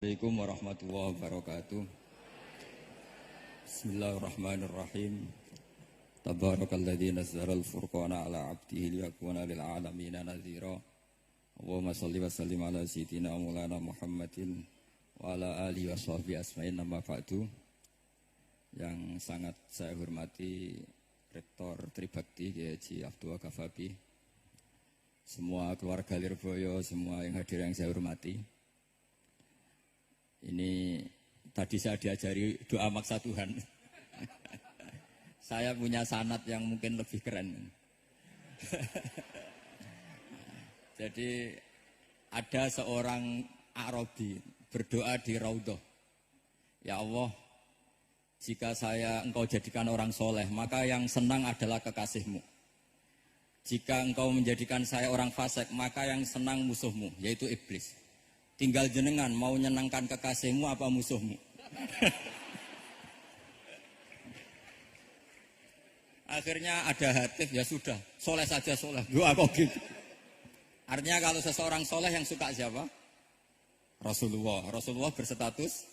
Assalamualaikum warahmatullahi wabarakatuh. Bismillahirrahmanirrahim. Tabarakalladzi nazzala al-furqana ala 'abdihi liyakuna lil 'alamina nadhira. Allahumma shalli wa sallim ala sayyidina Maulana Muhammadin wa ala alihi washabihi asma'in amma ba'du. Yang sangat saya hormati Rektor Tribakti Kiai Haji Abdul Ghafabi, semua keluarga Lirboyo, semua yang hadir yang saya hormati. Ini tadi saya diajari doa maksa Tuhan. Saya punya sanad yang mungkin lebih keren. Jadi ada seorang Arabi berdoa di Raudhah. Ya Allah, jika Engkau jadikan orang soleh, maka yang senang adalah kekasih-Mu. Jika Engkau menjadikan saya orang fasik, maka yang senang musuh-Mu, yaitu iblis. Tinggal jenengan mau nyenangkan kekasihmu apa musuhmu. Akhirnya ada hatif, ya sudah, soleh saja soleh. Doa kok gitu. Artinya kalau seseorang soleh yang suka siapa? Rasulullah. Rasulullah berstatus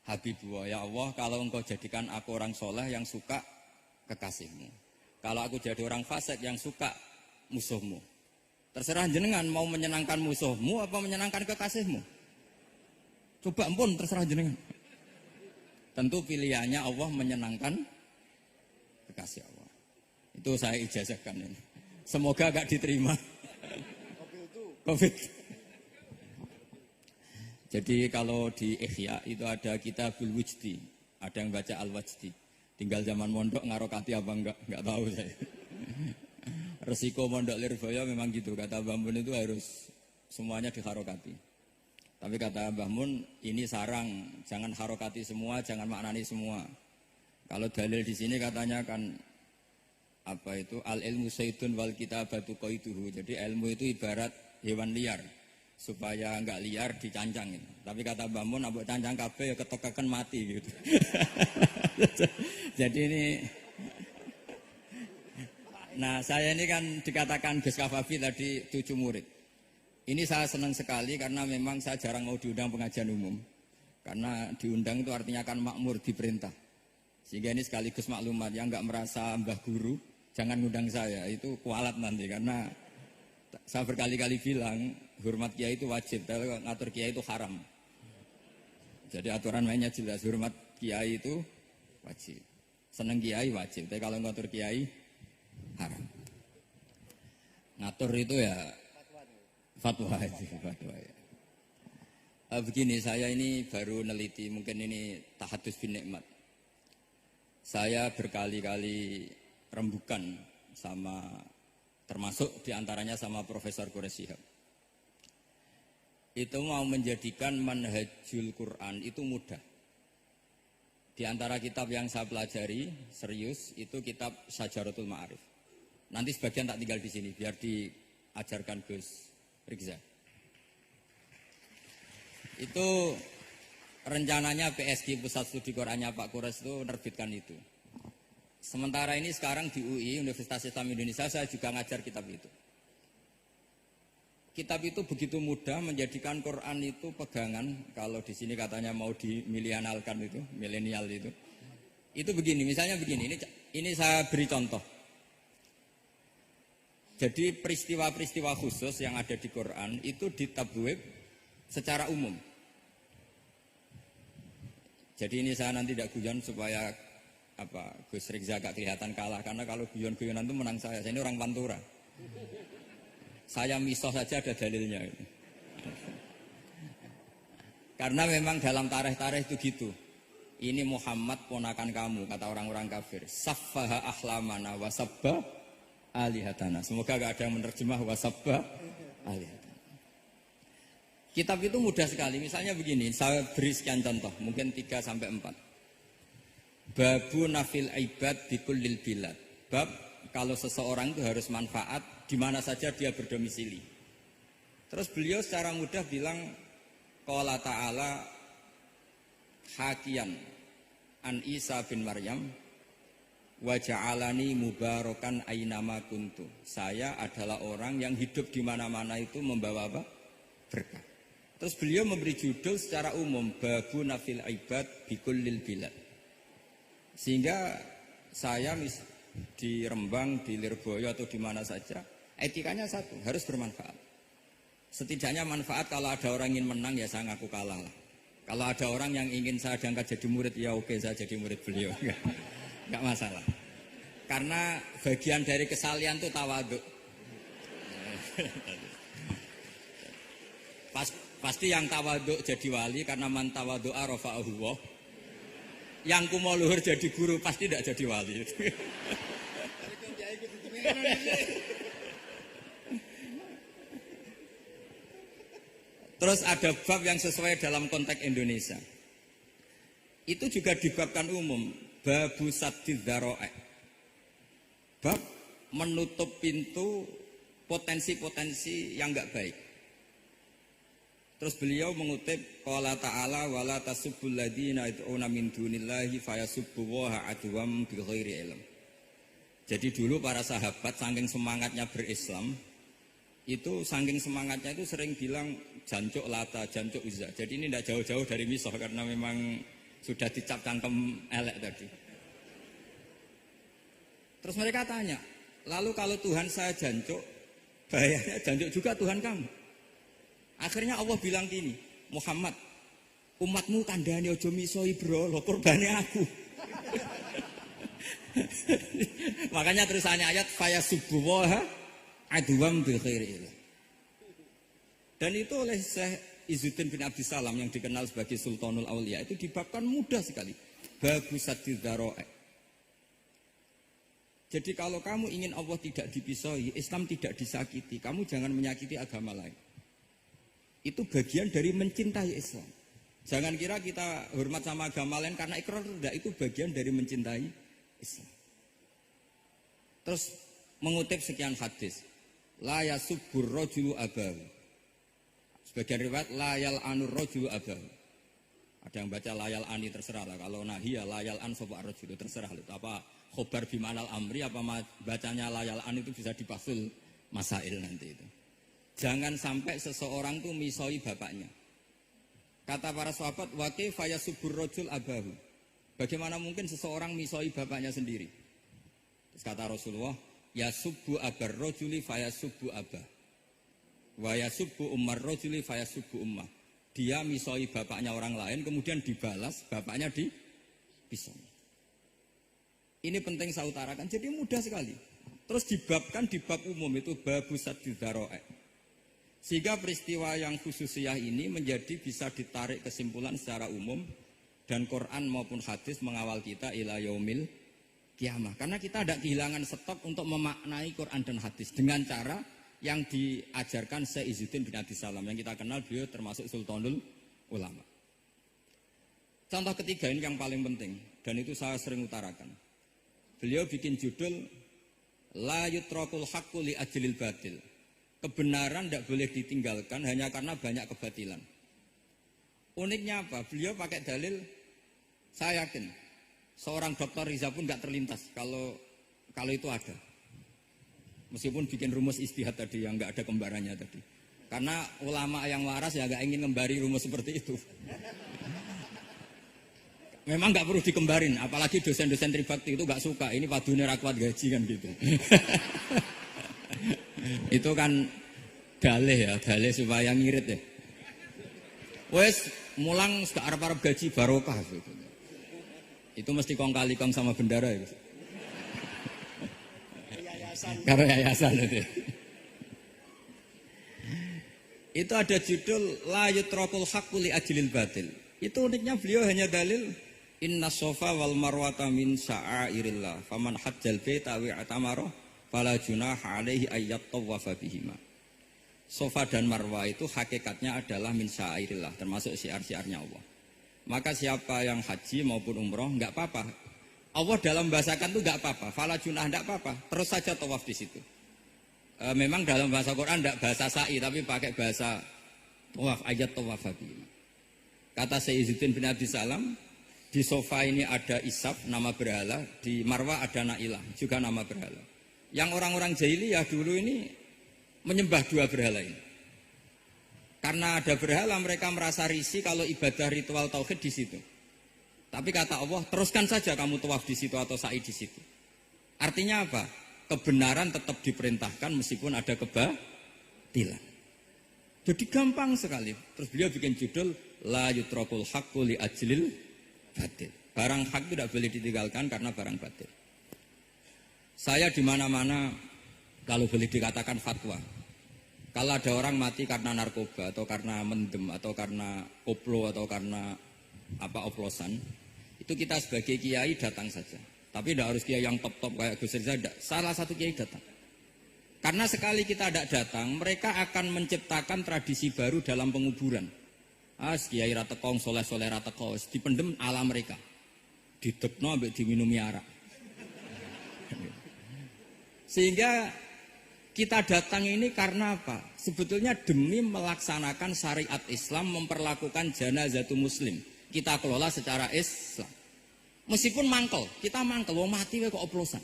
Habibullah. Ya Allah, kalau Engkau jadikan aku orang soleh yang suka kekasihmu. Kalau aku jadi orang fasik yang suka musuhmu. Terserah jenengan mau menyenangkan musuhmu apa menyenangkan kekasihmu. Coba ampun, terserah jenengan. Tentu pilihannya Allah menyenangkan kekasih Allah. Itu saya ijazahkan ini. Semoga gak diterima. Covid. Jadi kalau di Ihya itu ada Kitabul Wujdi, ada yang baca Al-Wajdi. Tinggal zaman mondok ngarokati apa enggak tahu saya. Resiko mondok Lirboyo memang gitu, kata Mbah Mun itu harus semuanya diharokati. Tapi kata Mbah Mun ini sarang, jangan harokati semua, jangan maknani semua. Kalau dalil di sini katanya kan apa itu al ilmu sayyidun wal kitabatu qaiduhu. Jadi ilmu itu ibarat hewan liar, supaya enggak liar dicancangin. Tapi kata Mbah Mun ambek cancang kabeh ya ketekaken mati gitu. Jadi ini nah, saya ini kan dikatakan Gus Ghafabi tadi 7 murid. Ini saya senang sekali karena memang saya jarang mau diundang pengajian umum. Karena diundang itu artinya kan makmur, diperintah. Sehingga ini sekaligus maklumat, yang nggak merasa mbah guru, jangan ngundang saya. Itu kualat nanti, karena saya berkali-kali bilang, hormat kiai itu wajib, tapi ngatur kiai itu haram. Jadi aturan mainnya jelas, hormat kiai itu wajib. Seneng kiai wajib, tapi kalau ngatur kiai, haram. Ngatur itu ya fatwa itu, fatwa ya. Begini, saya ini baru neliti, mungkin ini tahadus bin nikmat. Saya berkali-kali rembukan sama, termasuk diantaranya sama Profesor Quraish Shihab. Itu mau menjadikan manhajul Quran itu mudah. Di antara kitab yang saya pelajari serius itu kitab Syajaratul Ma'arif. Nanti sebagian tak tinggal di sini biar diajarkan Gus Rizza. Itu rencananya PSG Pusat Studi Qurannya Pak Quraish itu menerbitkan itu. Sementara ini sekarang di UI Universitas Islam Indonesia saya juga ngajar kitab itu. Kitab itu begitu mudah menjadikan Quran itu pegangan. Kalau di sini katanya mau dimilenialkan itu, milenial itu. Itu begini, misalnya begini. Ini saya beri contoh. Jadi peristiwa-peristiwa khusus yang ada di Quran itu ditabwib secara umum. Jadi ini saya nanti tidak guyon supaya Gus Rizza gak kelihatan kalah, karena kalau guyon-guyonan itu menang saya. Saya ini orang Pantura. Saya misoh saja ada dalilnya. Karena memang dalam tarikh-tarikh itu gitu. Ini Muhammad ponakan kamu, kata orang-orang kafir. Saffaha ahlamana wa sabba alihatana. Semoga gak ada yang menerjemah wasabba alihatana. Kitab itu mudah sekali. Misalnya begini, saya beri sekian contoh, mungkin 3-4. Babu nafil ibad bikullil bilad. Bab kalau seseorang itu harus manfaat di mana saja dia berdomisili. Terus beliau secara mudah bilang qala ta'ala hakian an Isa bin Maryam wa ja'alani mubarakan ainama kuntu. Saya adalah orang yang hidup di mana-mana itu membawa apa? Berkah. Terus beliau memberi judul secara umum Babu Nafil Ibad Bikullil Bilad. Sehingga saya di Rembang, di Lirboyo atau di mana saja, etikanya satu, harus bermanfaat. Setidaknya manfaat kalau ada orang ingin menang ya saya ngaku kalah lah. Kalau ada orang yang ingin saya diangkat jadi murid ya oke saya jadi murid beliau. Enggak masalah. Karena bagian dari kesalian itu tawaduk. Pasti yang tawaduk jadi wali karena man tawadu'a rafa'ahu Allah. Yang kumo luhur jadi guru pasti tidak jadi wali. Terus ada bab yang sesuai dalam konteks Indonesia. Itu juga dibabkan umum, babu saddid dzara'i. Bab menutup pintu potensi-potensi yang enggak baik. Terus beliau mengutip qala ta'ala wala tasubbul ladzina yad'una min dunillahi fayasubbullaha adwam bighairi ilm. Jadi dulu para sahabat saking semangatnya berislam, itu saking semangatnya itu sering bilang jancuk Lata, jancuk Uzza. Jadi ini tidak jauh-jauh dari misoh karena memang sudah dicap cangkem elek tadi. Terus mereka tanya, lalu kalau Tuhan saya jancuk, bahayanya jancuk juga Tuhan kamu. Akhirnya Allah bilang gini, Muhammad, umatmu kandhane aja misoi bro, korbane aku. Makanya terusannya ayat fayasubbuha adwam bi khairi. Dan itu oleh Syekh Izzuddin bin Abdus Salam yang dikenal sebagai Sultanul Aulia itu dibabkan mudah sekali. Babu saddid dzara'i. Jadi kalau kamu ingin Allah tidak dipisoi, Islam tidak disakiti, kamu jangan menyakiti agama lain. Itu bagian dari mencintai Islam. Jangan kira kita hormat sama agama lain karena ikrar, tidak, itu bagian dari mencintai Islam. Terus mengutip sekian hadis, la yasubbur rajulu abahu. Sebagian riwayat la yal'anur rajulu abahu. Ada yang baca la yal'ani, terserah lah. Kalau nahiya la yal'an sapa rajulu, terserah lah. Apa khobar bimanal amri apa bacanya la yal'an itu bisa dipasul masail nanti itu. Jangan sampai seseorang tuh misoi bapaknya. Kata para sahabat, wa kaifa yasubbur rajul abahu. Bagaimana mungkin seseorang misoi bapaknya sendiri? Terus kata Rasulullah, yasubbu abar rajuli fayasubbu abah. Wa yasubbu ummar rajuli fayasubbu ummah. Dia misoi bapaknya orang lain kemudian dibalas bapaknya dipisoi. Ini penting saya utarakan. Jadi mudah sekali. Terus dibabkan di bab umum itu babu saddid dzara'i. Sehingga peristiwa yang khususiyah ini menjadi bisa ditarik kesimpulan secara umum dan Quran maupun hadis mengawal kita ila yaumil kiamah. Karena kita tidak kehilangan stok untuk memaknai Quran dan hadis dengan cara yang diajarkan Syekh Izzuddin bin Abdus Salam yang kita kenal beliau termasuk Sultanul Ulama. Contoh ketiga ini yang paling penting dan itu saya sering utarakan. Beliau bikin judul la yutrakul haqqu li ajlil batil. Kebenaran tidak boleh ditinggalkan hanya karena banyak kebatilan. Uniknya apa? Beliau pakai dalil, saya yakin seorang dokter Riza pun nggak terlintas kalau itu ada. Meskipun bikin rumus istihad tadi yang nggak ada kembarannya tadi. Karena ulama yang waras ya nggak ingin ngembari rumus seperti itu. Memang nggak perlu dikembarin, apalagi dosen-dosen tribakti itu nggak suka. Ini padune ra kuat gaji kan gitu. Itu kan dalih ya, dalih supaya ngirit ya. Wes mulang gak arep-arep gaji barokah gitu. Itu mesti kong kali kong sama bendara itu. Karena yayasan itu. Itu ada judul la yutrakul haqqu li ajlil batil. Itu uniknya beliau hanya dalil inna sofa wal marwata min sya'airillah faman hajjal baita wa atamara fala junaha alaihi ayyat tawafa bihima. Sofa dan Marwah itu hakikatnya adalah min sya'airillah, termasuk syiar-syiarnya Allah. Maka siapa yang haji maupun umroh enggak apa-apa. Allah dalam bahasakan itu enggak apa-apa, fala junah enggak apa-apa, terus saja tawaf di situ. Memang dalam bahasa Quran enggak bahasa sa'i tapi pakai bahasa tawaf, ayat tawafa bihima. Kata Syekh Izzuddin bin Abdus Salam, di sofa ini ada Isaf, nama berhala, di Marwah ada Nailah, juga nama berhala. Yang orang-orang jahiliyah dulu ini menyembah dua berhala ini. Karena ada berhala mereka merasa risih kalau ibadah ritual tauhid di situ. Tapi kata Allah, teruskan saja kamu tawaf di situ atau sa'i di situ. Artinya apa? Kebenaran tetap diperintahkan meskipun ada kebatilan. Jadi gampang sekali. Terus beliau bikin judul la yutrakul haqqu li ajlil batil. Barang hak itu tidak boleh ditinggalkan karena barang batil. Saya di mana-mana kalau boleh dikatakan fatwa. Kalau ada orang mati karena narkoba atau karena mendem atau karena koplo atau karena oplosan, itu kita sebagai kiai datang saja. Tapi tidak harus kiai yang top-top kayak Gus Rizal, salah satu kiai datang. Karena sekali kita tidak datang, mereka akan menciptakan tradisi baru dalam penguburan. Kiai ratekong, soleh-soleh ratekong, dipendem ala mereka. Didekno ambek diminumi arak. Sehingga kita datang ini karena apa? Sebetulnya demi melaksanakan syariat Islam, memperlakukan janazatul muslim. Kita kelola secara Islam. Meskipun mangkel, kita mangkel, wong mati kok oplosan.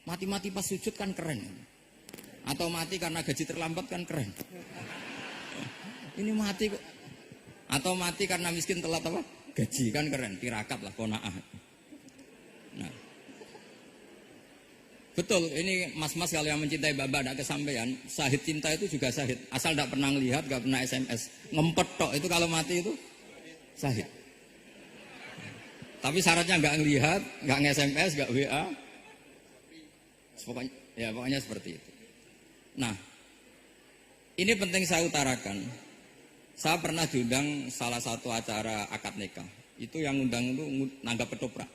Mati-mati pas sujud kan keren. Atau mati karena gaji terlambat kan keren. Ini mati kok. Atau mati karena miskin telat apa? Gaji kan keren, tirakat lah konaah. Nah. Betul, ini mas-mas kalau yang mencintai Bapak tidak kesampaian, syahid cinta itu juga syahid. Asal tidak pernah lihat, tidak pernah SMS. Ngempet tok, itu kalau mati itu syahid. Tapi syaratnya nggak ngelihat, nggak nge-SMS, nggak WA. Pokoknya seperti itu. Nah, ini penting saya utarakan. Saya pernah diundang salah satu acara akad nikah. Itu yang undang itu nanggap ketoprak.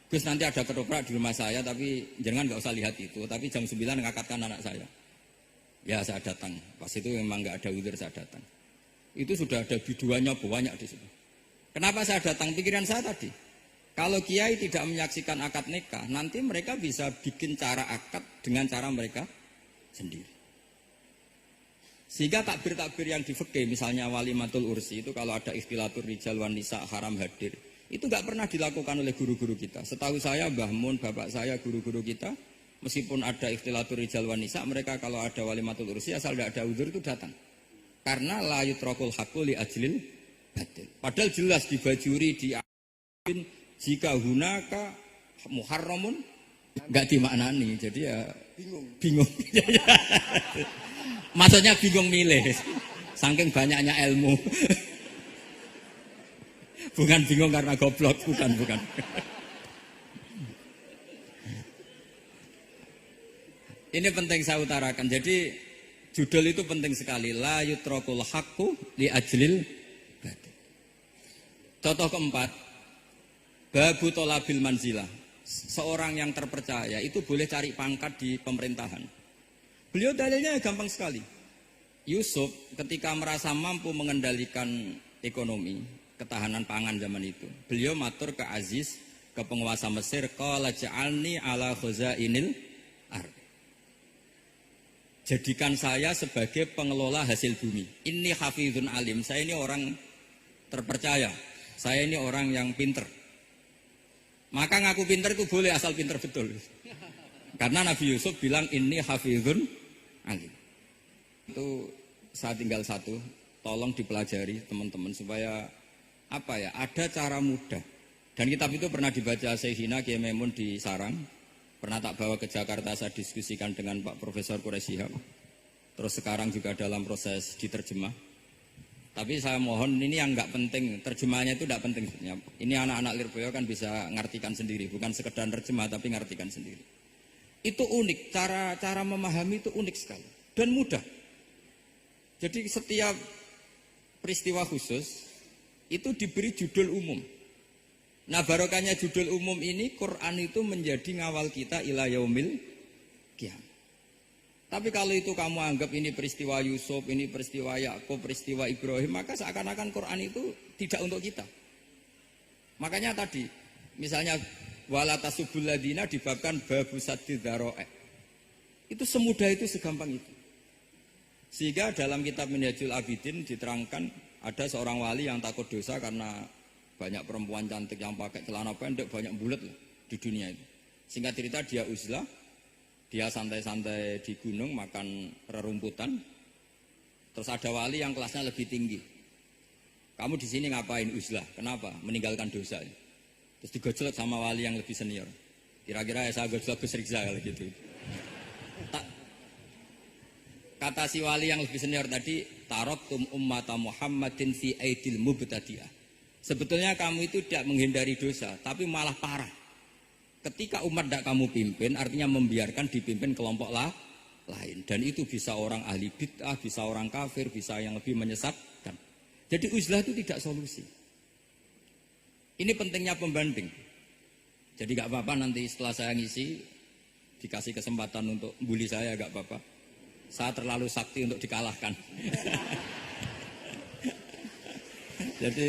Gus nanti ada ketoprak di rumah saya, tapi jangan nggak usah lihat itu. Tapi jam 9 ngakatkan anak saya. Ya saya datang. Pas itu memang nggak ada udzur saya datang. Itu sudah ada biduannya banyak di situ. Kenapa saya datang? Pikiran saya tadi. Kalau kiai tidak menyaksikan akad nikah, nanti mereka bisa bikin cara akad dengan cara mereka sendiri. Sehingga takbir-takbir yang di fikih, misalnya walimatul ursi itu kalau ada ikhtilatur rijal wan nisa haram hadir. Itu nggak pernah dilakukan oleh guru-guru kita. Setahu saya Mbah Mun, bapak saya, guru-guru kita, meskipun ada ikhtilatur rijal wan nisa, mereka kalau ada walimatul ursi asal tidak ada udzur itu datang. Karena la yutrakul haqqu li ajlil batil. Padahal jelas dibajuri jika hunaka muharramun nggak dimaknani. Jadi ya bingung. Maksudnya bingung milih. Saking banyaknya ilmu. Bukan bingung karena goblok, bukan. Ini penting saya utarakan. Jadi judul itu penting sekali. La yutrakul haqqu li ajlil batil. Contoh keempat, babu tolabil manzilah. Seorang yang terpercaya itu boleh cari pangkat di pemerintahan. Beliau dalilnya gampang sekali. Yusuf ketika merasa mampu mengendalikan ekonomi, ketahanan pangan zaman itu, beliau matur ke Aziz, ke penguasa Mesir, qala ja'alni ala khazainil ardh. Jadikan saya sebagai pengelola hasil bumi. Ini hafizun alim, saya ini orang terpercaya, saya ini orang yang pinter. Maka ngaku pinter itu boleh asal pinter betul. Karena Nabi Yusuf bilang ini hafizun alim. Itu saya tinggal satu, tolong dipelajari teman-teman supaya ada cara mudah. Dan kitab itu pernah dibaca Syekhina Kiai Maimun di Sarang. Pernah tak bawa ke Jakarta, saya diskusikan dengan Pak Profesor Quraisy Shihab. Terus sekarang juga dalam proses diterjemah. Tapi saya mohon, ini yang nggak penting, terjemahannya itu nggak penting. Ini anak-anak Lirboyo kan bisa ngartikan sendiri, bukan sekedar terjemah tapi ngartikan sendiri. Itu unik, cara memahami itu unik sekali dan mudah. Jadi setiap peristiwa khusus itu diberi judul umum. Nah barokahnya judul umum ini, Quran itu menjadi ngawal kita ila yaumil qiyamah. Tapi kalau itu kamu anggap ini peristiwa Yusuf, ini peristiwa Yakub, peristiwa Ibrahim, maka seakan-akan Quran itu tidak untuk kita. Makanya tadi, misalnya wala tasubul ladina dibabkan babu saddid dzara'i. Itu semudah itu, segampang itu. Sehingga dalam kitab Minhajul Abidin diterangkan ada seorang wali yang takut dosa karena banyak perempuan cantik yang pakai celana pendek, banyak bulat di dunia itu. Singkat cerita dia uzlah, dia santai-santai di gunung makan rerumputan. Terus ada wali yang kelasnya lebih tinggi. Kamu di sini ngapain uzlah? Kenapa? Meninggalkan dosa. Terus digojlok sama wali yang lebih senior. Kira-kira ya saya gojlok Gus Rizal kalau gitu. Kata si wali yang lebih senior tadi, taraktum ummata Muhammadin fi aidil mubtadi'ah. Sebetulnya kamu itu tidak menghindari dosa, tapi malah parah. Ketika umat tidak kamu pimpin, artinya membiarkan dipimpin kelompok lain. Dan itu bisa orang ahli bid'ah, bisa orang kafir, bisa yang lebih menyesatkan. Jadi uzlah itu tidak solusi. Ini pentingnya pembanding. Jadi gak apa-apa nanti setelah saya ngisi, dikasih kesempatan untuk bully saya, gak apa-apa. Saya terlalu sakti untuk dikalahkan. Jadi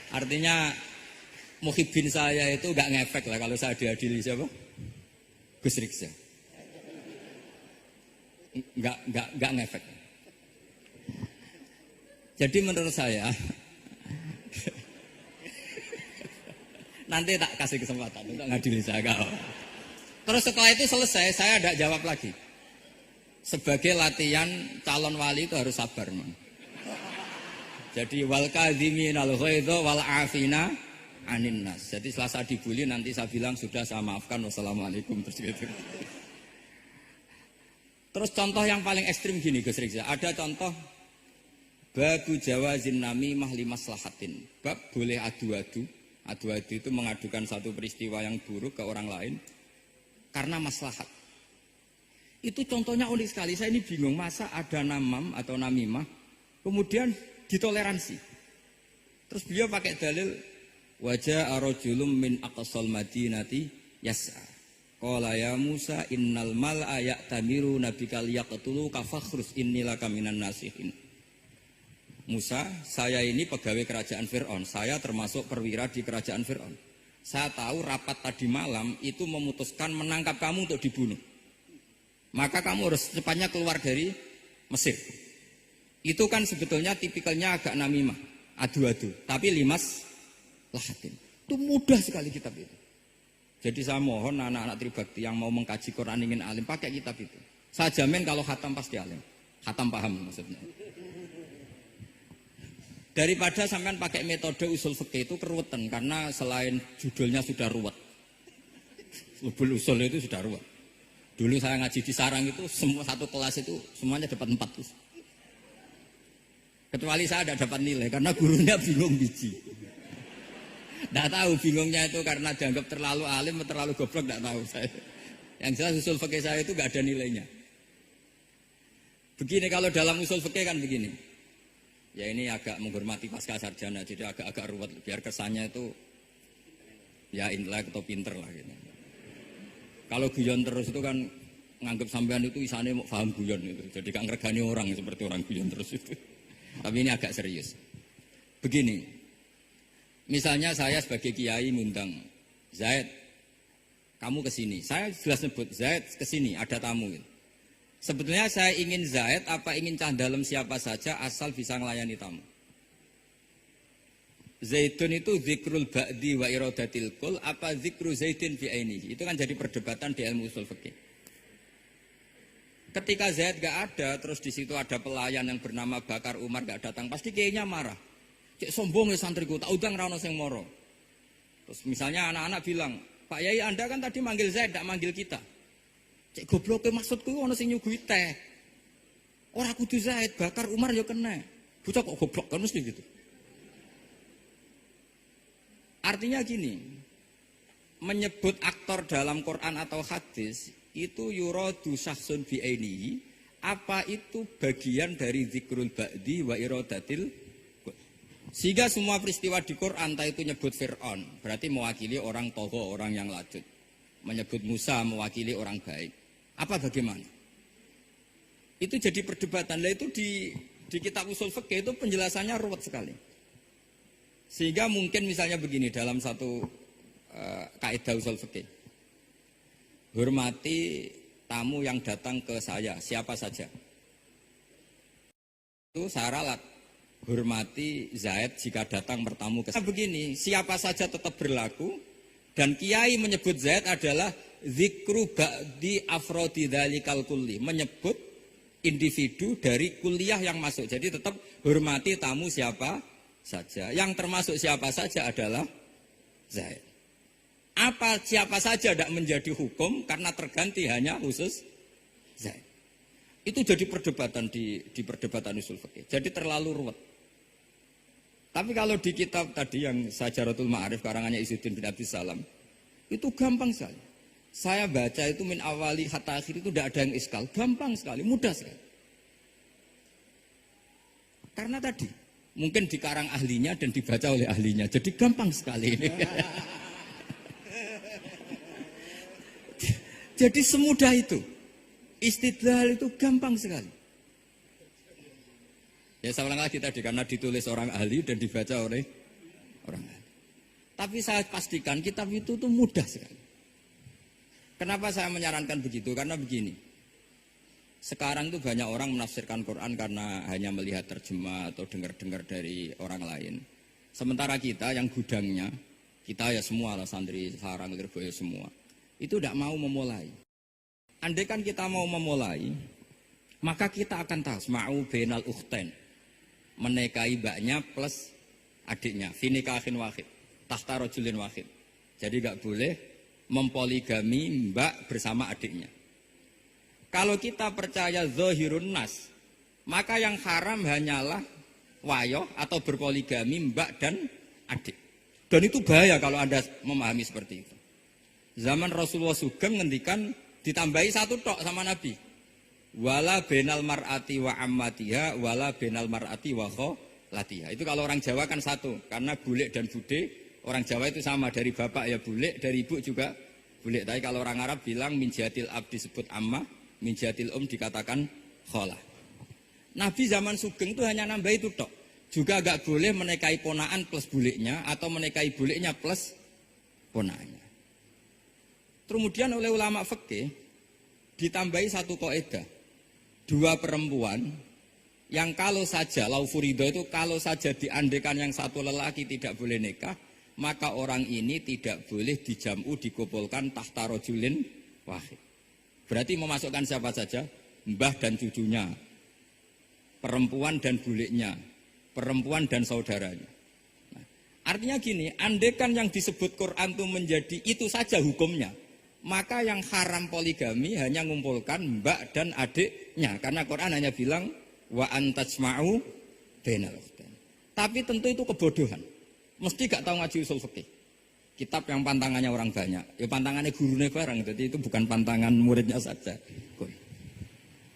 artinya muhibin saya itu gak ngefek lah kalau saya diadili siapa? Gus Rizal. Gak ngefek. Jadi menurut saya nanti tak kasih kesempatan untuk ngadili saya kau. Terus setelah itu selesai, saya tidak jawab lagi. Sebagai latihan calon wali itu harus sabar, man. Jadi wal kadhiminal ghaidha wal afina anin nas. Jadi setelah saya dibully nanti saya bilang sudah saya maafkan, wassalamualaikum, terus gitu. Terus contoh yang paling ekstrim gini Gus Rizal, ada contoh babu jawazin namimah limaslahatin. Bab boleh adu-adu. Adu-adu itu mengadukan satu peristiwa yang buruk ke orang lain karena maslahat. Itu contohnya unik sekali. Saya ini bingung, masa ada namam atau namimah kemudian ditoleransi. Terus beliau pakai dalil wajah arojulum min aqsal madinati yas'a. Qala ya Musa innal mal'a ya'tamiru nabikal yaqtulu kafakhrus innilaka minan nasihin. Musa, saya ini pegawai kerajaan Fir'aun. Saya termasuk perwira di kerajaan Fir'aun. Saya tahu rapat tadi malam itu memutuskan menangkap kamu untuk dibunuh. Maka kamu harus secepatnya keluar dari Mesir. Itu kan sebetulnya tipikalnya agak namimah, adu-adu. Tapi limas lahatin. Itu mudah sekali kitab itu. Jadi saya mohon anak-anak tribakti yang mau mengkaji Quran ingin alim, pakai kitab itu. Saya jamin kalau khatam pasti alim. Khatam paham maksudnya. Daripada sampean pakai metode usul fikih itu keruwetan karena selain judulnya sudah ruwet. Usul itu sudah ruwet. Dulu saya ngaji di Sarang itu semua satu kelas itu semuanya dapat 4 terus. Kecuali saya tidak dapat nilai karena gurunya bingung biji. Tidak tahu bingungnya itu karena dianggap terlalu alim atau terlalu goblok, tidak tahu saya. Yang jelas usul fikih saya itu nggak ada nilainya. Begini kalau dalam usul fikih kan begini. Ya ini agak menghormati pasca sarjana, jadi agak-agak ruwet biar kesannya itu ya intelek atau pinter lah gitu. Kalau guyon terus itu kan nganggap sampean itu isane mau paham guyon itu, jadi gak ngergani orang seperti orang guyon terus itu. Tapi ini agak serius. Begini, misalnya saya sebagai kiai ngundang Zaid, kamu kesini. Saya jelas nyebut Zaid kesini, ada tamu gitu. Sebetulnya saya ingin Zaid apa ingin cah dalam siapa saja asal bisa melayani tamu. Zaidun itu zikrul ba'di wa iradatil kul apa zikru Zaidin fi ainihi. Itu kan jadi perdebatan di ilmu usul fikih. Ketika Zaid gak ada, terus di situ ada pelayan yang bernama Bakar Umar gak datang, pasti kayaknya marah. Cek sombong ya santriku, tak udang rano sing moro. Terus misalnya anak-anak bilang, Pak Yai Anda kan tadi manggil Zaid, gak manggil kita. Cek goblok maksudku ono sing nyuguhi teh. Ora kudu Zaid, Bakar Umar ya kena. Bocah kok goblok kan mesti gitu. Artinya gini, menyebut aktor dalam Quran atau hadis itu yuradu syahsun bi ainihi, apa itu bagian dari zikrul ba'di wa iradatil. Sehingga semua peristiwa di Quran entah itu nyebut Fir'aun, berarti mewakili orang togo, orang yang lajut. Menyebut Musa mewakili orang baik. Apa bagaimana? Itu jadi perdebatan. Lah itu di kitab usul fikih itu penjelasannya ruwet sekali. Sehingga mungkin misalnya begini dalam satu kaidah usul fikih. Hormati tamu yang datang ke saya, siapa saja. Itu saya ralat. Hormati Zaid jika datang bertamu ke saya. Begini, siapa saja tetap berlaku dan kiai menyebut Zaid adalah zikru ba'di afrodi dzalikal kulli, menyebut individu dari kuliah yang masuk. Jadi tetap hormati tamu siapa saja. Yang termasuk siapa saja adalah Zaid. Apa siapa saja tidak menjadi hukum karena terganti hanya khusus Zaid. Itu jadi perdebatan di perdebatan usul fikih. Jadi terlalu ruwet. Tapi kalau di kitab tadi yang Syajaratul Ma'arif karangannya Izzuddin bin Abdissalam, itu gampang sekali. Saya baca itu min awali hatta akhir itu tidak ada yang iskal, gampang sekali, mudah sekali. Karena tadi mungkin dikarang ahlinya dan dibaca oleh ahlinya, jadi gampang sekali ini. Jadi semudah itu, istidlal itu gampang sekali. Ya saya ulang lagi tadi karena ditulis orang ahli dan dibaca oleh orang ahli. Tapi saya pastikan kitab itu tuh mudah sekali. Kenapa saya menyarankan begitu? Karena begini. Sekarang tuh banyak orang menafsirkan Quran karena hanya melihat terjemah atau dengar-dengar dari orang lain. Sementara kita yang gudangnya, kita ya semua lah santri sarang Lirboyo semua, itu tidak mau memulai. Andai kan kita mau memulai, maka kita akan tahu ma'u bainal ukhtain, menikahi mbaknya plus adiknya, finikahin wahid, tahta rajulin wahid. Jadi gak boleh mempoligami mbak bersama adiknya. Kalau kita percaya zahirun nas, maka yang haram hanyalah wayoh atau berpoligami mbak dan adik. Dan itu bahaya kalau Anda memahami seperti itu. Zaman Rasulullah Sugeng ngendikan ditambahi satu tok sama Nabi. Wala benal mar'ati wa ammatiha wala benal mar'ati wa kholatiha. Itu kalau orang Jawa kan satu, karena bulik dan bude orang Jawa itu sama, dari bapak ya bulik, dari ibu juga bulik. Tapi kalau orang Arab bilang min jihatil ab disebut amma, min jihatil dikatakan kholah. Nabi zaman Sugeng itu hanya nambah itu tok. Juga gak boleh menikahi ponaan plus buliknya atau menikahi buliknya plus ponaannya. Kemudian oleh ulama fikih ditambahi satu kaidah. Dua perempuan yang kalau saja laufurido itu kalau saja diandekan yang satu lelaki tidak boleh nikah, maka orang ini tidak boleh dijamu dikumpulkan tahta rajulin wahid. Berarti memasukkan siapa saja? Mbah dan cucunya, perempuan dan buliknya, perempuan dan saudaranya. Nah, artinya gini, andekan yang disebut Quran itu menjadi itu saja hukumnya, maka yang haram poligami hanya mengumpulkan mbak dan adiknya, karena Quran hanya bilang wa antajma'u bainal ukhtain. Tapi tentu itu kebodohan. Mesti gak tahu ngaji usul fikih. Kitab yang pantangannya orang banyak, ya pantangannya gurunya barang, jadi itu bukan pantangan muridnya saja.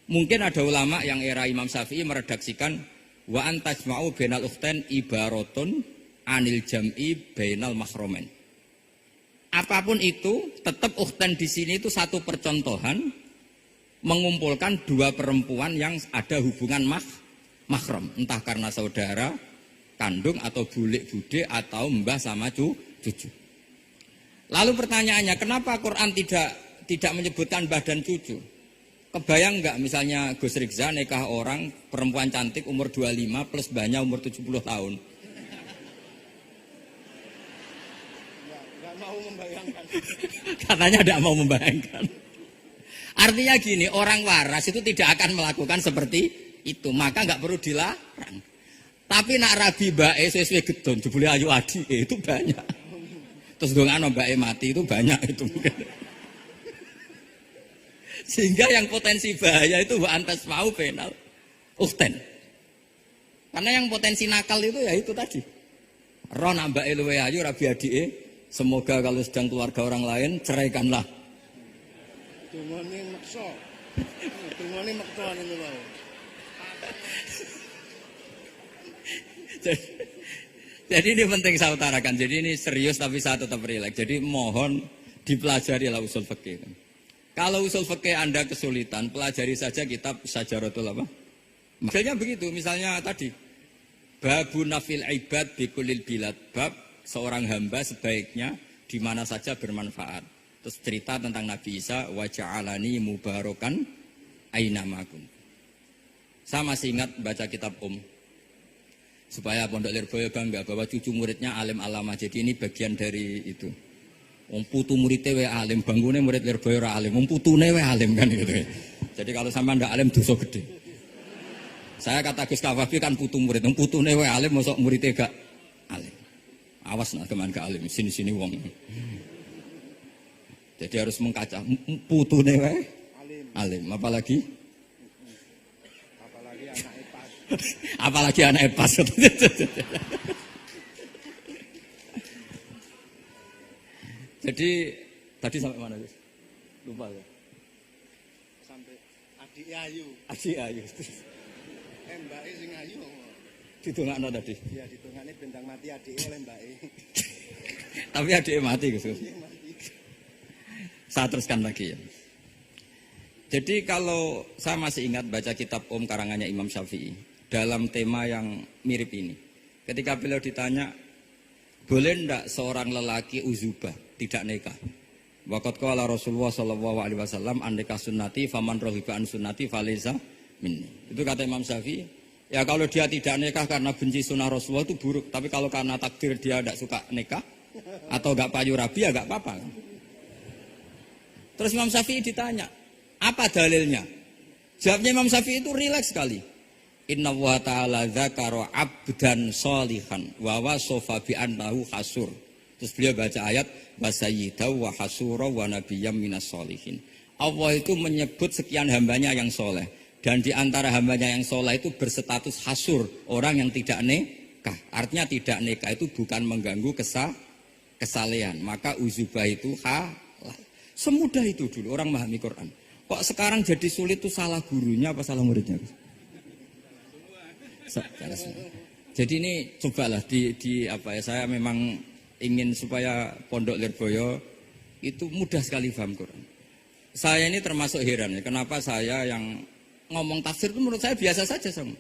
Mungkin ada ulama yang era Imam Syafi'i meredaksikan wa antajma'u bainal ukhtain ibaratun anil jam'i bainal mahromen. Apapun itu, tetap ukhtan di sini itu satu percontohan mengumpulkan dua perempuan yang ada hubungan mahram, entah karena saudara kandung atau bulik bude atau mbah sama cucu. Lalu pertanyaannya, kenapa Quran tidak menyebutkan mbah dan cucu? Kebayang nggak misalnya Gus Rikza nikah orang perempuan cantik umur 25 plus mbahnya umur 70 tahun? Katanya tidak mau membayangkan. Artinya gini, orang waras itu tidak akan melakukan seperti itu, maka nggak perlu dilarang. Tapi nak rabi bae sesuai gedon, jebule ayu adi itu banyak. Terus dongano bae mati itu banyak itu mungkin. Sehingga yang potensi bahaya itu wa antas mau penal ukhten. Karena yang potensi nakal itu ya itu tadi. Ro nak bae luwe ayu rabi adike. Semoga kalau sedang keluarga orang lain, ceraikanlah. Tungone maksa. Tungone maksa niku wae. Jadi ini penting saya utarakan. Jadi ini serius tapi saya tetap rileks. Jadi mohon dipelajari lah usul fikih. Kalau usul fikih Anda kesulitan, pelajari saja kitab Syajaratul apa? Misalnya begitu, misalnya tadi babu nafil ibad bikulil bilad, bab seorang hamba sebaiknya di mana saja bermanfaat. Terus cerita tentang Nabi Isa, wa ja'alani mubarakan ainamakum. Saya masih ingat baca kitab supaya Pondok Lirboyo bangga bahwa cucu muridnya alim alama. Jadi ini bagian dari itu. Wong putu muridé wae alim, bangkune murid Lirboyo ora alim, wong putune wae alim kan gitu. Jadi kalau sampean ndak alim dosa gede. Saya kata Gus Kafabi kan putu murid, wong putune wae alim mosok muridé gak alim. Awas nak keman gak alim, sini-sini wong. Jadi harus mengkaca putune wae alim, apalagi anak epas. apalagi anak epas. Jadi tadi sampai mana Gus? Lupa ya. Sampai adik ayu. Aji ayu. Mbake sing ayu. Ditungakno tadi. Iya, ditungane bintang mati adike oleh mbake. Tapi adiknya mati Gus. Saya teruskan lagi ya. Jadi kalau saya masih ingat baca kitab karangannya Imam Syafi'i dalam tema yang mirip ini. Ketika beliau ditanya, boleh ndak seorang lelaki uzubah tidak nikah? Waqat qala Rasulullah sallallahu alaihi wasallam andika sunnati faman raghiba an sunnati falaysa minni. Itu kata Imam Syafi'i. Ya kalau dia tidak nikah karena benci sunnah Rasulullah itu buruk, tapi kalau karena takdir dia tidak suka nikah atau enggak payu rabi ya enggak apa-apa. Terus Imam Syafi'i ditanya, apa dalilnya? Jawabnya Imam Syafi'i itu rileks sekali. Inna wa ta'ala dzakara abdan sholihan wa wasofa bi annahu hasur. Terus beliau baca ayat wasayyidaw wa hasura wa nabiyyam minas sholihin. Allah itu menyebut sekian hambanya yang soleh. Dan di antara hambanya yang soleh itu berstatus hasur, orang yang tidak nikah. Artinya tidak nikah itu bukan mengganggu kesalehan. Maka uzubah itu halal. Semudah itu dulu orang memahami Quran. Kok sekarang jadi sulit itu salah gurunya apa salah muridnya? Jadi ini cobalah di apa ya, saya memang ingin supaya Pondok Lirboyo itu mudah sekali paham Quran. Saya ini termasuk heran ya, kenapa saya yang ngomong tafsir itu menurut saya biasa saja sama.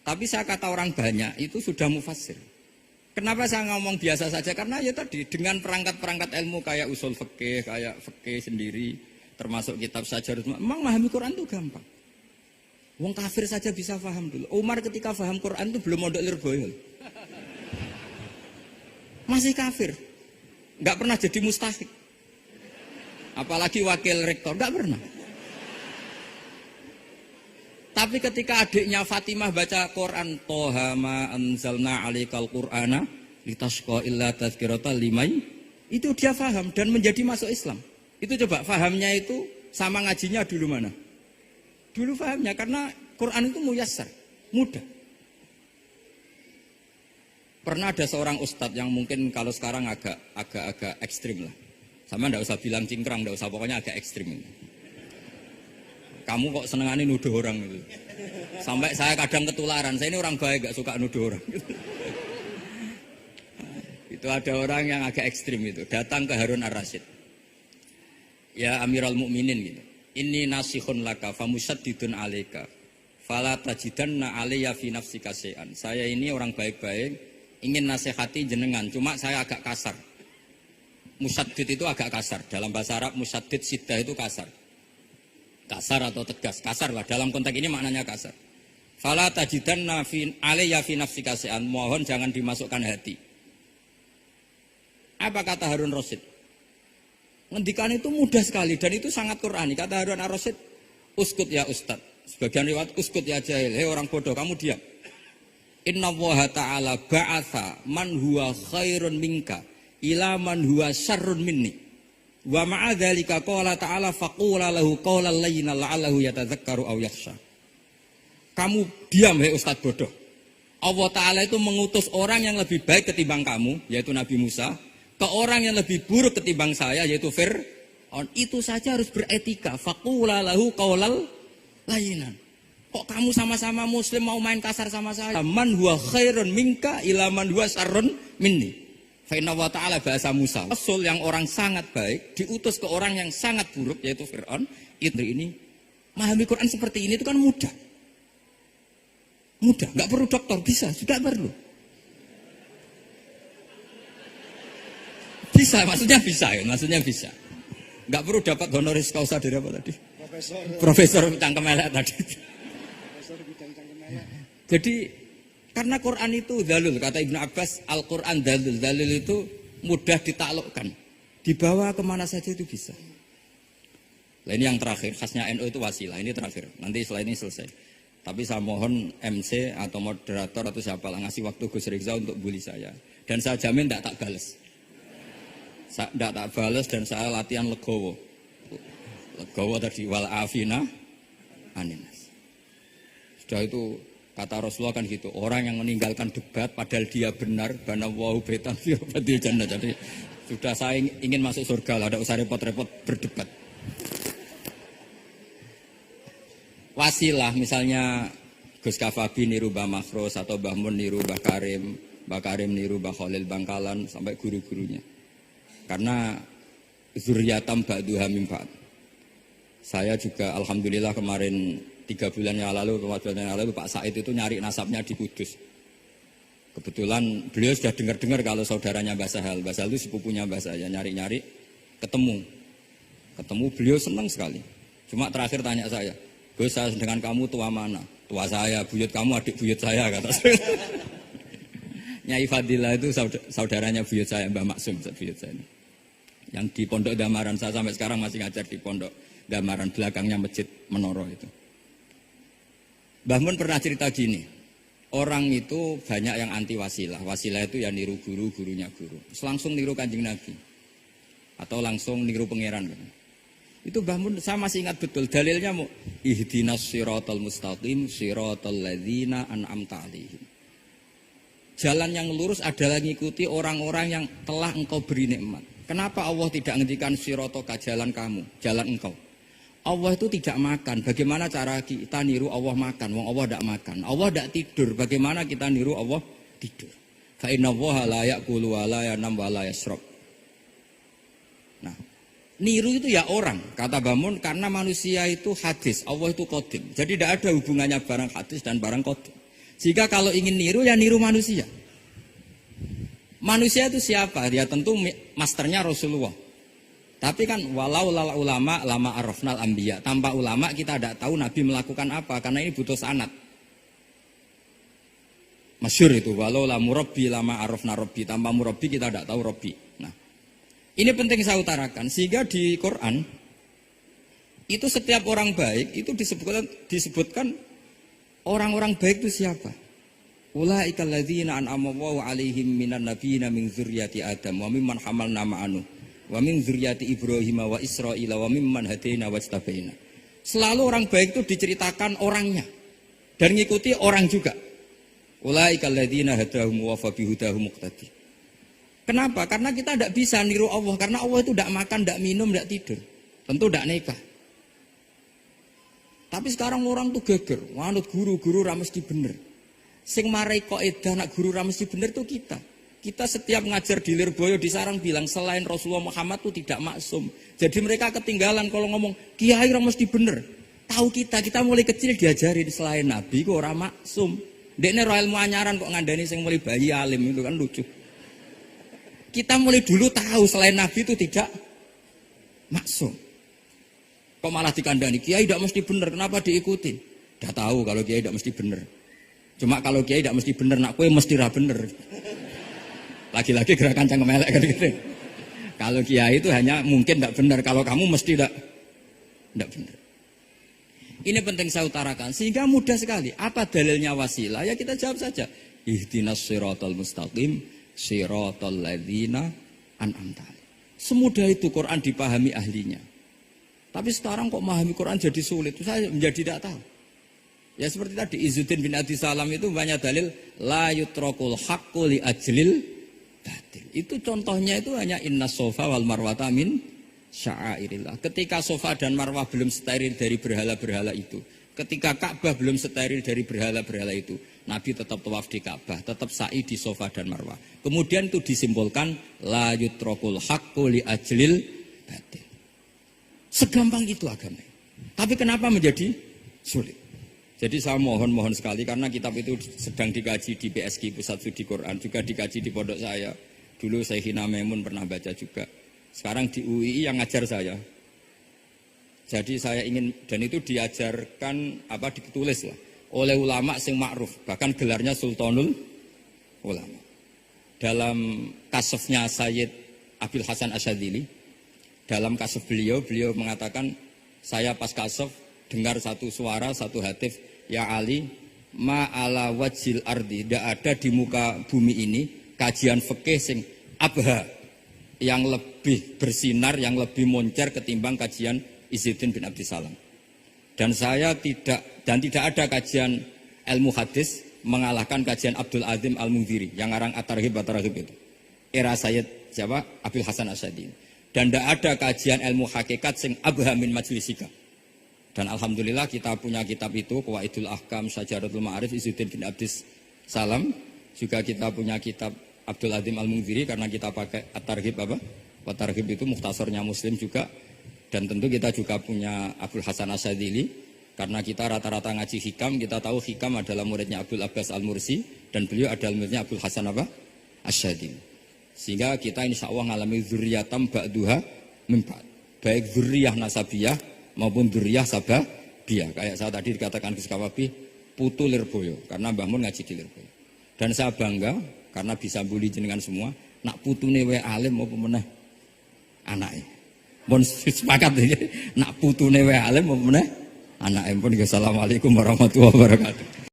Tapi saya kata orang banyak itu sudah mufassir. Kenapa saya ngomong biasa saja? Karena ya tadi dengan perangkat-perangkat ilmu kayak usul fikih, kayak fikih sendiri, termasuk kitab Sajarah, memang memahami Quran itu gampang. Wong kafir saja bisa paham dulu. Umar ketika paham Quran itu belum mondok Lirboyo. Masih kafir. Enggak pernah jadi mustahik. Apalagi wakil rektor, enggak pernah. Tapi ketika adiknya Fatimah baca Quran, Toha ma anzalna alaikal Qur'ana litasqa illa tazkiratan liman, itu dia paham dan menjadi masuk Islam. Itu coba fahamnya itu sama ngajinya dulu mana? Dulu fahamnya karena Quran itu muyassar, mudah. Pernah ada seorang ustadz yang mungkin kalau sekarang agak ekstrim lah. Sama ndak usah bilang cingkrang, ndak usah, pokoknya agak ekstrim. Kamu kok senengannya nuduh orang gitu. Sampai saya kadang ketularan. Saya ini orang baik, gak suka nuduh orang. Itu ada orang yang agak ekstrim itu. Datang ke Harun Ar-Rasyid. Ya Amirul Mukminin gitu. Ini nasihun laka famusaddidun alaika. Fala tajidanna alayya fi nafsika syai'an. Saya ini orang baik-baik, ingin nasihati jenengan. Cuma saya agak kasar. Musaddid itu agak kasar. Dalam bahasa Arab musaddid siddah itu kasar. Kasar atau tegas, kasar lah dalam konteks ini maknanya kasar. Fala tajidanna fi alayya fi nafsika syai'an, mohon jangan dimasukkan hati. Apa kata Harun Rasyid? Ngendikan itu mudah sekali dan itu sangat Qur'ani. Kata Harun Ar-Rasyid, uskut ya ustad. Sebagian riwayat uskut ya jahil. Hei orang bodoh, kamu diam. Inna Allaha ta'ala ba'atha man huwa khairun minka ila man huwa syarrun minni. Wa ma'adzalika qala ta'ala faqula lahu qawlan layyinan la'allahu yatadzakkaru aw yakhsha. Kamu diam hei ustaz bodoh. Allah Ta'ala itu mengutus orang yang lebih baik ketimbang kamu, yaitu Nabi Musa, ke orang yang lebih buruk ketimbang saya, yaitu Fir'aun. Itu saja harus beretika. Faqula lahu qawlan layyinan. Kok kamu sama-sama muslim mau main kasar sama saya? Man huwa khairun minka ila man huwa syarrun minni. Fa'inna wa ta'ala bahasa Musa. Rasul yang orang sangat baik diutus ke orang yang sangat buruk, yaitu Fir'aun. Itu ini memahami Quran seperti ini itu kan mudah. Mudah, nggak perlu dokter, bisa, sudah perlu. Bisa, maksudnya bisa ya, maksudnya bisa. Nggak perlu dapat honoris causa dari apa tadi? Profesor cangkem elek tadi. Profesor bidang cangkem elek. Jadi karena Quran itu dalil, kata Ibnu Abbas, Al-Quran dalil. Dalil itu mudah ditaklukkan. Dibawa kemana saja itu bisa. Nah, ini yang terakhir, khasnya NU itu wasilah. Ini terakhir, nanti setelah ini selesai. Tapi saya mohon MC atau moderator atau siapa lah ngasih waktu Gus Rizal untuk bully saya. Dan saya jamin tidak tak balas. Tidak tak balas dan saya latihan legowo. Legowo tadi wal afina aninas. Sudah itu kata Rasulullah kan gitu. Orang yang meninggalkan debat padahal dia benar, bana wau betan fi rabbil jannah. Jadi sudah saya ingin masuk surga lah, tidak usah repot-repot berdebat. Wasilah misalnya Gus Kafabi niru Mbah Makros atau Mbah Mun niru Mbah Karim niru Mbah Khalil Bangkalan sampai guru-gurunya. Karena zuriyatam ba'duha min ba'd. Saya juga alhamdulillah kemarin 3 bulan yang lalu, 4 bulan yang lalu Pak Said itu nyari nasabnya di Kudus. Kebetulan beliau sudah dengar-dengar kalau saudaranya Mbah Sahal. Mbah Sahal itu sepupunya Mbah saya, nyari-nyari ketemu beliau senang sekali. Cuma terakhir tanya saya, Gus, saya dengan kamu tua mana? Tua saya, buyut kamu adik buyut saya, kata saya. Nyai Fadila itu saudaranya buyut saya, Mbah Maksum, buyut saya. Yang di Pondok Damaran, saya sampai sekarang masih ngajar di Pondok Damaran, belakangnya Masjid Menoro itu. Mbah Mun pernah cerita gini, orang itu banyak yang anti wasilah. Wasilah itu ya niru guru, gurunya guru. Terus langsung niru Kanjeng Nabi. Atau langsung niru pangeran. Itu Mbah Mun, saya masih ingat betul dalilnya mau ihdinas siratal mustaqim siratal ladzina an'amta 'alaihim. Jalan yang lurus adalah mengikuti orang-orang yang telah engkau beri nikmat. Kenapa Allah tidak ngendikan siratoka jalan kamu, jalan engkau? Allah itu tidak makan. Bagaimana cara kita niru Allah makan? Wong Allah tidak makan. Allah tidak tidur. Bagaimana kita niru Allah tidur? Fa innallaha la ya'kulu wa la yanam wa la yashrab. Nah, niru itu ya orang, kata Bamun, karena manusia itu hadis, Allah itu qadim. Jadi tidak ada hubungannya barang hadis dan barang qadim. Jika kalau ingin niru, ya niru manusia. Manusia itu siapa? Dia tentu masternya Rasulullah. Tapi kan walau lala ulama lama arafnal anbiya. Tanpa ulama kita tidak tahu Nabi melakukan apa, karena ini butuh sanad. Masyhur itu, walau la murabbi lama arafna rabbi. Tanpa murabbi kita tidak tahu rabbi. Nah, ini penting saya utarakan, sehingga di Quran itu setiap orang baik itu disebutkan orang-orang baik itu siapa? Ulaikal ladzina an'ama Allahu 'alaihim minan nabiyina min dzurriyyati Adam wa mimman hamalna ma'anu wa min dzurriyyati Ibrahim wa Israila wa mimman hadaina wajtabaina. Selalu orang baik itu diceritakan orangnya dan ngikuti orang juga. Ulaikal ladzina hadahum wa fa bihudahum muqtadi. Kenapa? Karena kita tidak bisa niru Allah. Karena Allah itu tidak makan, tidak minum, tidak tidur. Tentu tidak nikah. Tapi sekarang orang tuh geger. Wanut guru ramesti bener. Sing marai kaidah nak guru ramesti bener itu kita. Kita setiap ngajar di Lirboyo di Sarang bilang selain Rasulullah Muhammad itu tidak maksum. Jadi mereka ketinggalan kalau ngomong kiai ramesti bener. Tahu kita mulai kecil diajarin selain Nabi kok ora maksum. Dekne ro ilmu anyaran kok ngandani sing mulai bayi alim itu kan lucu. Kita mulai dulu tahu selain Nabi itu tidak maksum. Kok malah dikandani, kiai tidak mesti benar, kenapa diikutin? Udah tahu kalau kiai tidak mesti benar. Cuma kalau kiai tidak mesti benar, nak kue mesti ra benar. Lagi-lagi gerakan cangkem elek kan gitu. Kalau kiai itu hanya mungkin tidak benar, kalau kamu mesti tidak benar. Ini penting saya utarakan, sehingga mudah sekali. Apa dalilnya wasilah? Ya kita jawab saja. Ihdinas siratal mustaqim siratal ladzina an'amta. Semudah itu Quran dipahami ahlinya. Tapi sekarang kok memahami Quran jadi sulit. Saya menjadi tidak tahu. Ya seperti tadi Izzuddin bin Abi Salam itu banyak dalil la yutrakul haqqu li ajlil batil. Itu contohnya itu hanya innas sofa wal marwata min sya'airillah. Ketika sofa dan marwah belum steril dari berhala-berhala itu. Ketika Ka'bah belum steril dari berhala-berhala itu, Nabi tetap tawaf di Ka'bah, tetap sa'i di Sofa dan Marwah. Kemudian itu disimpulkan la yutrakul haqqu li ajlil batil. Segampang itu agama. Tapi kenapa menjadi sulit? Jadi saya mohon sekali karena kitab itu sedang dikaji di PSG Pusat Studi Quran, juga dikaji di pondok saya. Dulu Syekhina Maimun pernah baca juga. Sekarang di UII yang ngajar saya. Jadi saya ingin, dan itu diajarkan, ditulis lah, oleh ulama sing ma'ruf, bahkan gelarnya Sultanul Ulama. Dalam kasofnya Sayyid Abil Hasan Asyadzili. Dalam kasuf beliau mengatakan, saya pas kasuf dengar satu suara, satu hatif, ya Ali, ma ala wajil ardi, tidak ada di muka bumi ini kajian fikih sing abha, yang lebih bersinar, yang lebih moncer ketimbang kajian Izzuddin bin Abdissalam. Dan tidak ada kajian ilmu hadis mengalahkan kajian Abdul Azim Al-Mundhiri yang ngarang At-Targhib itu. Era Sayyid siapa? Abil Hasan Asyadzili. Dan tidak ada kajian ilmu hakikat sing abha min majlisika. Dan alhamdulillah kita punya kitab itu, Qawaidul Ahkam, Syajaratul Ma'arif, Izzuddin bin Abdissalam. Juga kita punya kitab Abdul Azim Al-Mundhiri karena kita pakai At-Targhib apa? At-Targhib itu mukhtasornya Muslim juga. Dan tentu kita juga punya Abul Hasan Asyadzili karena kita rata-rata ngaji hikam, kita tahu hikam adalah muridnya Abdul Abbas Al-Mursi dan beliau adalah muridnya Abul Hasan apa? Asyadzili. Sehingga kita insya Allah ngalami dzurriyatam ba'duha mimpa. Baik dzurriyah nasabiyah maupun dzurriyah sababiyah. Kayak saya tadi dikatakan Gus Kawabi, putu Lirboyo karena Mbah Mun ngaji di Lirboyo. Dan saya bangga karena bisa bully jenengan semua, nak putune wae alim maupun meneh anake. Mun sepakat iki, nak putune wae alim maupun meneh anake. Pun assalamualaikum warahmatullahi wabarakatuh.